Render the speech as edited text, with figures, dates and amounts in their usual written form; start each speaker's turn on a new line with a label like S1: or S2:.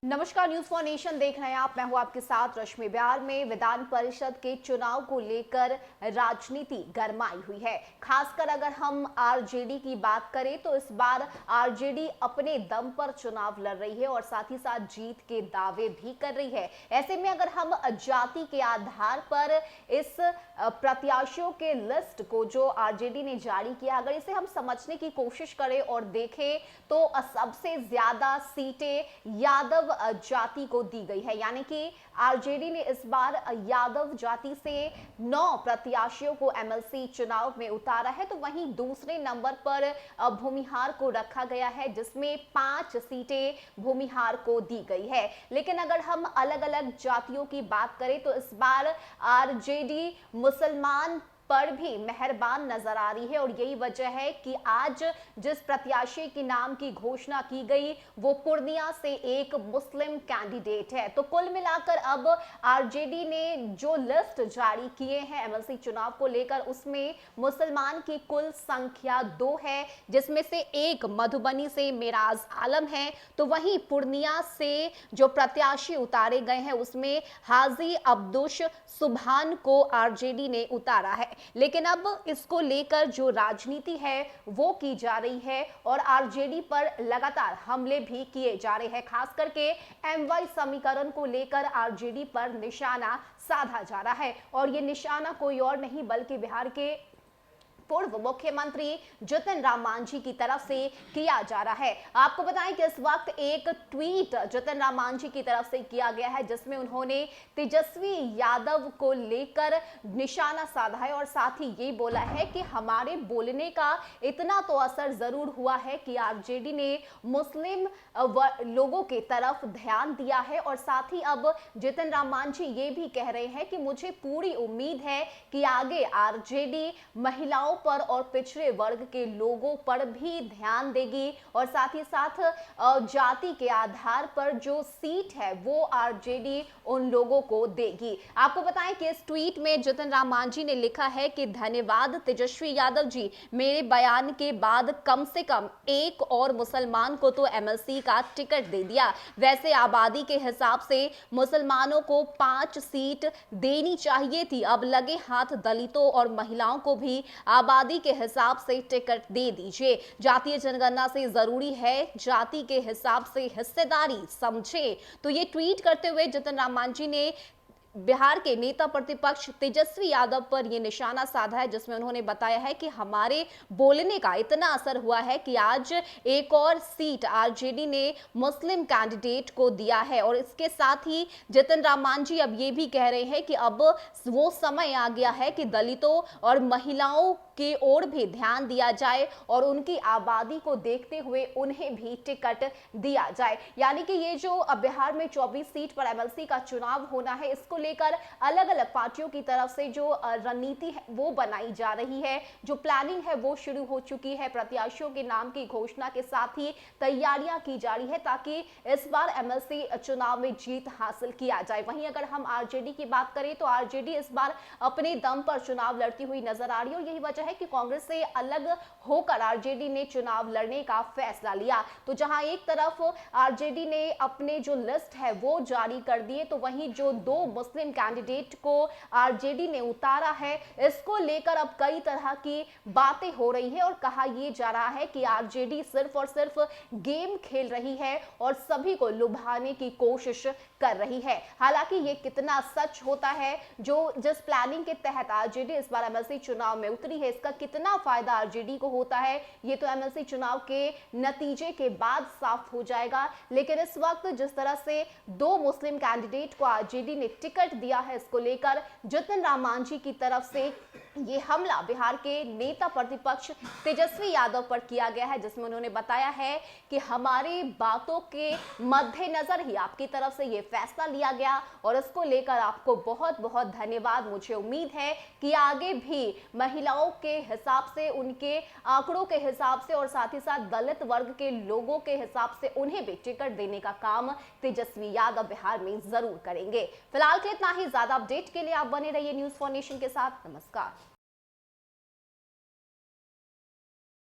S1: नमस्कार, news for nation देख रहे हैं आप। मैं हूं आपके साथ रश्मि। बिहार में विधान परिषद के चुनाव को लेकर राजनीति गरमाई हुई है। खासकर अगर हम आरजेडी की बात करें तो इस बार आरजेडी अपने दम पर चुनाव लड़ रही है और साथ ही साथ जीत के दावे भी कर रही है। ऐसे में अगर हम जाति के आधार पर इस प्रत्याशियों के लिस्ट को जो आरजेडी ने जारी किया, अगर इसे हम समझने की कोशिश करें और देखें तो सबसे ज्यादा सीटें यादव जाति को दी गई है। यानी कि आरजेडी ने इस बार यादव जाति से 9 प्रत्याशियों को एमएलसी चुनाव में उतारा है। तो वहीं दूसरे नंबर पर भूमिहार को रखा गया है, जिसमें 5 सीटें भूमिहार को दी गई है। लेकिन अगर हम अलग अलग जातियों की बात करें तो इस बार आरजेडी मुसलमान पर भी मेहरबान नजर आ रही है और यही वजह है कि आज जिस प्रत्याशी के नाम की घोषणा की गई वो पूर्णिया से एक मुस्लिम कैंडिडेट है। तो कुल मिलाकर अब आरजेडी ने जो लिस्ट जारी किए हैं एमएलसी चुनाव को लेकर, उसमें मुसलमान की कुल संख्या 2 है, जिसमें से एक मधुबनी से मेराज आलम है। तो वहीं पूर्णिया से जो प्रत्याशी उतारे गए हैं उसमें हाजी अब्दुश सुभान को आरजेडी ने उतारा है। लेकिन अब इसको लेकर जो राजनीति है वो की जा रही है और आरजेडी पर लगातार हमले भी किए जा रहे हैं। खास करके एमवाई समीकरण को लेकर आरजेडी पर निशाना साधा जा रहा है और ये निशाना कोई और नहीं बल्कि बिहार के पूर्व मुख्यमंत्री जितन राम मांझी की तरफ से किया जा रहा है। आपको बताएं कि इस वक्त एक ट्वीट जितन राम मांझी की तरफ से किया गया है, जिसमें उन्होंने तेजस्वी यादव को लेकर निशाना साधा है और साथ ही ये बोला है कि हमारे बोलने का इतना तो असर जरूर हुआ है कि आरजेडी ने मुस्लिम लोगों के तरफ ध्यान दिया है। और साथ ही अब जितन राम मांझी ये भी कह रहे हैं कि मुझे पूरी उम्मीद है कि आगे आरजेडी महिलाओं पर और पिछड़े वर्ग के लोगों पर भी ध्यान देगी और साथ ही साथ जाति के आधार पर जो सीट है वो आरजेडी उन लोगों को देगी। आपको बताएं कि इस ट्वीट में जितन राम मांझी ने लिखा है कि धन्यवाद तेजस्वी यादव जी, मेरे बयान के बाद कम से कम एक और मुसलमान को तो एमएलसी का टिकट दे दिया। वैसे आबादी के हिसाब से मुसलमानों को 5 सीट देनी चाहिए थी, अब लगे हाथ दलितों और महिलाओं को भी आबादी के हिसाब से टिकट दे दीजिए। जातीय जनगणना से जरूरी है जाति के हिसाब से हिस्सेदारी समझे। तो ये ट्वीट करते हुए जितन राम मांझी ने बिहार के नेता प्रतिपक्ष तेजस्वी यादव पर यह निशाना साधा है, जिसमें उन्होंने बताया है कि हमारे बोलने का इतना असर हुआ है कि आज एक और सीट आरजेडी ने मुस्लिम कैंडिडेट को दिया है। और इसके साथ ही जितन राम मांझी अब ये भी कह रहे हैं कि अब वो समय आ गया है कि दलितों और महिलाओं की ओर भी ध्यान दिया जाए और उनकी आबादी को देखते हुए उन्हें भी टिकट दिया जाए। यानी कि ये जो बिहार में 24 सीट पर एमएलसी का चुनाव होना है, इसको लेकर अलग अलग पार्टियों की तरफ से जो रणनीति है वो बनाई जा रही है, जो प्लानिंग है वो शुरू हो चुकी है। प्रत्याशियों के नाम की घोषणा के साथ ही तैयारियां की जा रही है ताकि इस बार एमएलसी चुनाव में जीत हासिल किया जाए। वहीं अगर हम आरजेडी की बात करें तो आरजेडी इस बार अपने दम पर चुनाव लड़ती हुई नजर आ रही है और यही वजह है कि कांग्रेस से अलग होकर आरजेडी ने चुनाव लड़ने का फैसला लिया। तो जहां एक तरफ आरजेडी ने अपने जो लिस्ट है वो जारी कर दिए, तो वहीं जो 2 मुस्लिम कैंडिडेट को आरजेडी ने उतारा है, इसको लेकर अब कई तरह की बातें हो रही है और कहा यह जा रहा है कि आरजेडी सिर्फ और सिर्फ गेम खेल रही है और सभी को लुभाने की कोशिश कर रही है। हालांकि ये कितना सच होता है, जो जिस प्लानिंग के तहत आरजेडी इस बार एमएलसी चुनाव में उतरी है, इसका कितना फायदा आरजेडी को होता है, ये तो एमएलसी चुनाव के नतीजे के बाद साफ हो जाएगा। लेकिन इस वक्त जिस तरह से 2 मुस्लिम कैंडिडेट को आरजेडी ने टिकट दिया है, इसको लेकर जितन राम मांझी की तरफ से ये हमला बिहार के नेता प्रतिपक्ष तेजस्वी यादव पर किया गया है, जिसमें उन्होंने बताया है कि हमारी बातों के मद्देनजर ही आपकी तरफ से ये फैसला लिया गया और इसको लेकर आपको बहुत बहुत धन्यवाद। मुझे उम्मीद है कि आगे भी महिलाओं के हिसाब से, उनके आंकड़ों के हिसाब से और साथ ही साथ दलित वर्ग के लोगों के हिसाब से उन्हें भी टिकट देने का काम तेजस्वी यादव बिहार में जरूर करेंगे। फिलहाल के इतना ही। ज्यादा अपडेट के लिए आप बने रहिए न्यूज फॉर नेशन के साथ। नमस्कार।